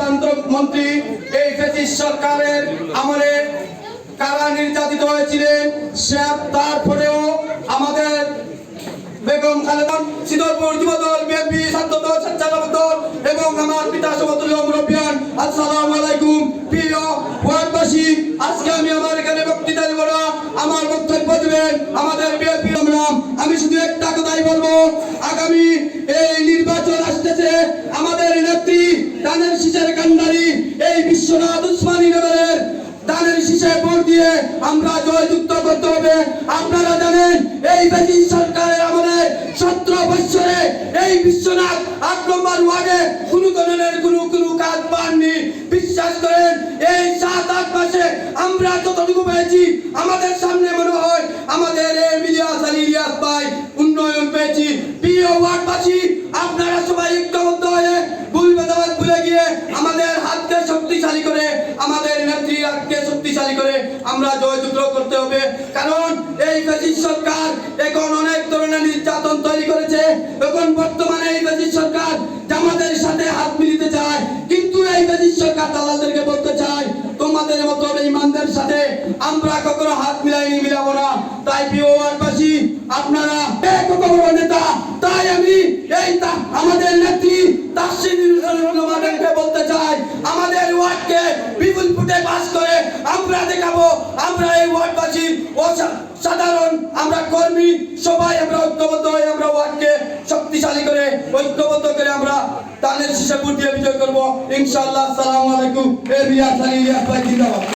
স্বরাষ্ট্রমন্ত্রী এই ফ্যাসিস্ট সরকারের আমলে কারা নির্যাতিত হয়েছিলেন, তারপরেও আমাদের বেগম খালেদা সিদ্দিকুর যুবদল, বিএনপি ছাত্রদল, স্বেচ্ছাসেবক দল এবং আমার পিতা সমতুল্য মুরব্বিয়ান, আসসালামু আলাইকুম। প্রিয় ওয়ার্ডবাসী, আজকে আমি আমার এখানে বক্তৃতা দেব না, আমার বক্তব্য দেবেন আমাদের বিএনপি নাম। আমি শুধু একটা কথাই বলবো, আগামী এই নির্বাচন আসতেছে, আমাদের নেত্রী ধানের শীষের কান্ডারি এই বিশ্বনাথ উসমানী নগরের ধানের শীষে ভোট দিয়ে আমরা জয়যুক্ত করতে হবে। আপনারা জানেন এই ফ্যাসিস্ট সরকারের আমলে 17 বছরে এই বিশ্বনাথ 8 নম্বর ওয়ার্ডে কোনো ধরনের কোনো কাজ পাননি। বিশ্বাস করেন এই 7-8 মাসে আমরা যতটুকু পেয়েছি, আমাদের সামনে মনে হয় আমাদের ইলিয়াস আলী ইলিয়াস ভাই উন্নয়ন পেয়েছি। প্রিয় ওয়ার্ডবাসী, আপনারা সবাই ঐক্যবদ্ধ হয়ে ভুলে গিয়ে আমাদের হাতকে শক্তিশালী করে, আমাদের নেত্রী হাতকে শক্তিশালী করে আমরা জয়যুক্ত করতে হবে। কারণ এই ফ্যাসিস্ট সরকার এখন অনেক ধরনের নির্যাতন তৈরি করেছে। এখন বর্তমানে এই ফ্যাসিস্ট সরকার জামাতের সাথে হাত মিলিতে চায়, কিন্তু এই ফ্যাসিস্ট সরকার দালালদেরকে বলতে চায় তোমাদের মতো বেঈমানদের সাথে আমরা কখনো হাত মিলাবো না। তাই প্রিয় ওয়ার্ডবাসী, আপনারা এক বড় নেতা, তাই আমি আমাদের নেত্রী তাসসিরুজ্জামানকে বলতে চাই, আমাদের ওয়ার্ডকে বিপুল ফুটে পাস করে আমরা দেখাবো আমরা এই ওয়ার্ডবাসী সাধারণ আমরা কর্মী সবাই আমরা ঐক্যবদ্ধ হয়ে আমরা ওয়ার্ডকে শক্তিশালী করে ঐক্যবদ্ধ করে আমরা ধানের শীষে ভোট দিয়ে বিজয় করবো ইনশাআল্লাহ। আসসালামু আলাইকুম। ইলিয়াস আলী ইলিয়াস ভাই জিন্দাবাদ।